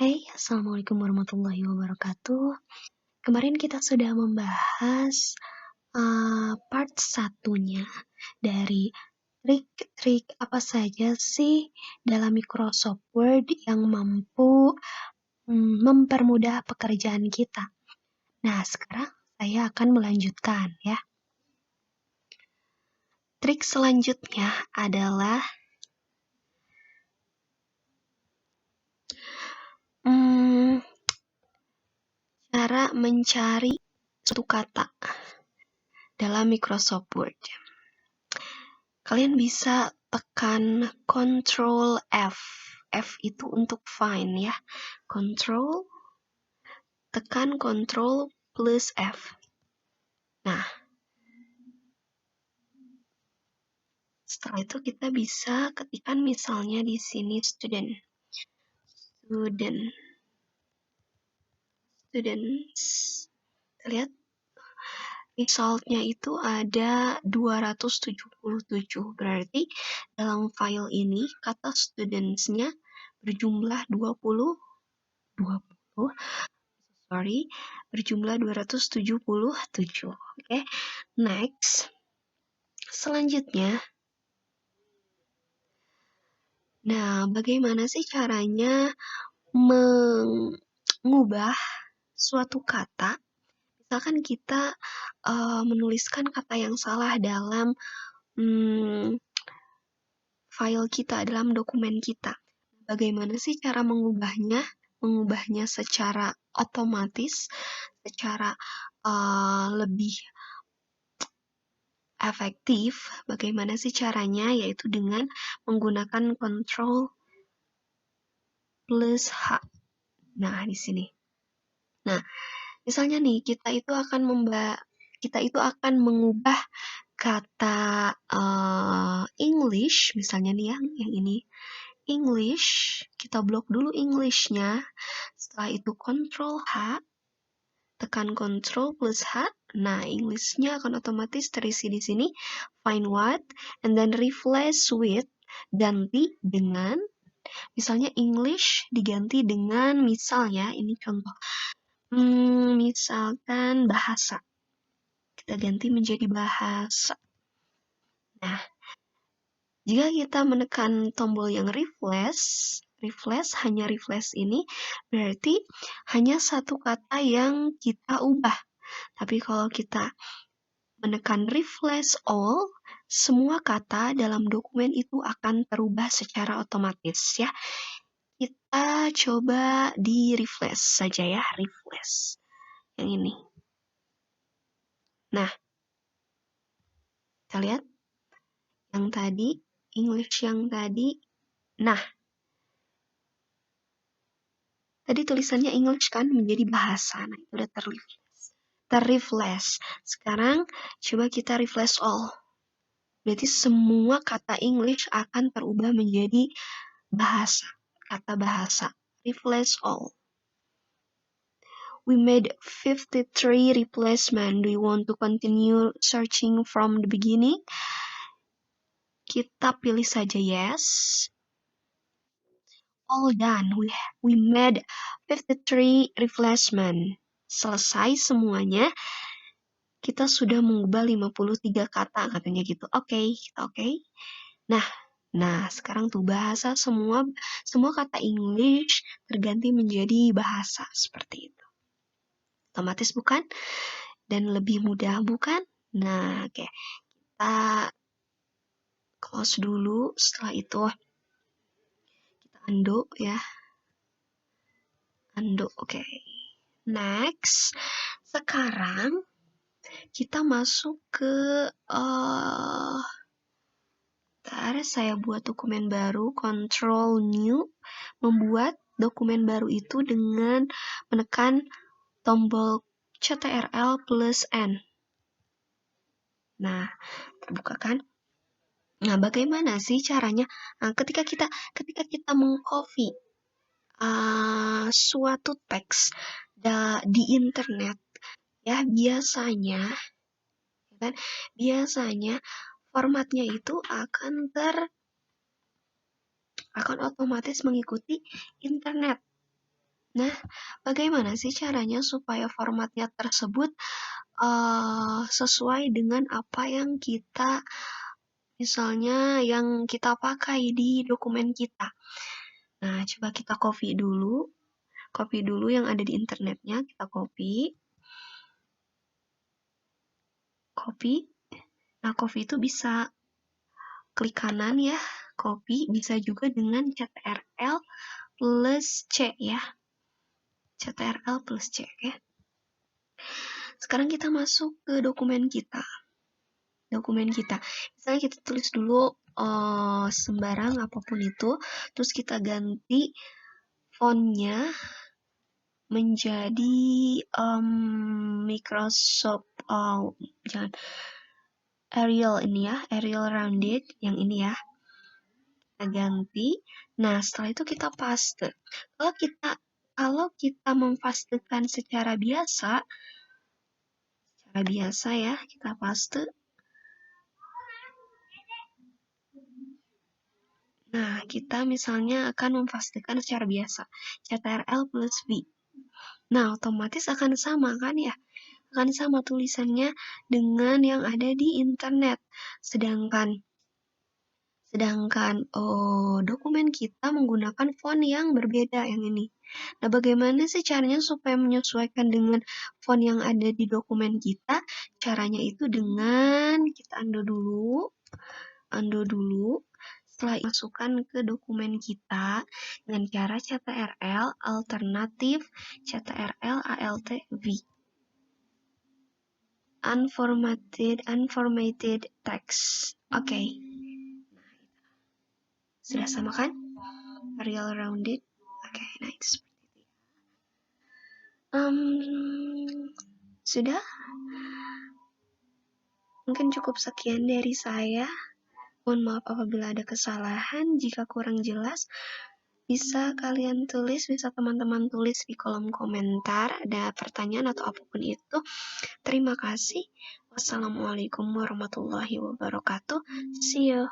Hai, Assalamualaikum warahmatullahi wabarakatuh. Kemarin kita sudah membahas part satunya dari trik-trik apa saja sih dalam Microsoft Word yang mampu mempermudah pekerjaan kita. Nah, sekarang saya akan melanjutkan ya. Trik selanjutnya adalah cara mencari suatu kata dalam Microsoft Word. Kalian bisa tekan Ctrl F. F itu untuk find ya. Tekan Ctrl plus F. Nah, setelah itu kita bisa ketikkan misalnya di sini students. Lihat resultnya itu ada 277. Berarti dalam file ini kata studentsnya berjumlah 277. Oke. Next. Selanjutnya. Nah, bagaimana sih caranya mengubah suatu kata? Misalkan kita menuliskan kata yang salah dalam file kita, dalam dokumen kita. Bagaimana sih cara mengubahnya? Mengubahnya secara otomatis, secara lebih efektif. Bagaimana sih caranya? Yaitu dengan menggunakan Ctrl plus H. Nah, di sini. Nah, misalnya nih kita itu akan mengubah kata English, misalnya nih yang ini. English, kita blok dulu English-nya. Setelah itu Ctrl H, tekan Ctrl plus H. Nah, English-nya akan otomatis terisi di sini. Find what, and then replace with, ganti dengan, misalnya English diganti dengan, misalnya, ini contoh. Misalkan bahasa. Kita ganti menjadi bahasa. Nah, jika kita menekan tombol yang refresh ini, berarti hanya satu kata yang kita ubah. Tapi kalau kita menekan refresh all, semua kata dalam dokumen itu akan terubah secara otomatis ya. Kita coba di refresh saja ya, refresh. Yang ini. Nah, kita lihat yang tadi, English yang tadi. Nah, tadi tulisannya English kan menjadi bahasa. Nah, itu udah terrefresh. Sekarang coba kita refresh all. Berarti semua kata English akan terubah menjadi bahasa. Kata bahasa. Refresh all. We made 53 replacement. Do you want to continue searching from the beginning? Kita pilih saja yes. All done. We made 53 replacement. Selesai semuanya. Kita sudah mengubah 53 kata katanya gitu. Oke. Nah, sekarang tuh bahasa semua kata English terganti menjadi bahasa seperti itu. Otomatis bukan? Dan lebih mudah bukan? Nah, oke. Kita close dulu, setelah itu kita undo ya. Undo, oke. Next, sekarang kita masuk ke saya buat dokumen baru, Ctrl New, membuat dokumen baru itu dengan menekan tombol Ctrl plus N. Nah, terbuka kan? Nah, bagaimana sih caranya? Nah, ketika kita mengcopy suatu teks di internet, ya biasanya formatnya itu akan otomatis mengikuti internet. Nah, bagaimana sih caranya supaya formatnya tersebut sesuai dengan apa yang kita, misalnya yang kita pakai di dokumen kita. Nah, coba kita copy dulu yang ada di internetnya, kita copy. Nah, copy itu bisa klik kanan ya, copy, bisa juga dengan CTRL plus C ya. CTRL plus C ya. Sekarang kita masuk ke dokumen kita. Misalnya kita tulis dulu sembarang apapun itu, terus kita ganti fontnya menjadi Microsoft jangan Arial ini ya, Arial Rounded yang ini ya. Kita ganti. Nah, setelah itu kita paste. Kalau kita memfastekan secara biasa ya, kita paste. Nah, kita misalnya akan memfastekan secara biasa, CTRL plus V. Nah, otomatis akan sama kan ya? Akan sama tulisannya dengan yang ada di internet. Sedangkan dokumen kita menggunakan font yang berbeda yang ini. Nah, bagaimana sih caranya supaya menyesuaikan dengan font yang ada di dokumen kita? Caranya itu dengan kita undo dulu. Setelah masukkan ke dokumen kita dengan cara CTRL alternatif CTRL ALT V. Unformatted text. Oke. Sudah sama kan? Arial Rounded. Oke, nah itu seperti itu. Sudah? Mungkin cukup sekian dari saya. Mohon maaf apabila ada kesalahan. Jika kurang jelas, bisa teman-teman tulis di kolom komentar. Ada pertanyaan atau apapun itu. Terima kasih. Wassalamualaikum warahmatullahi wabarakatuh. See you.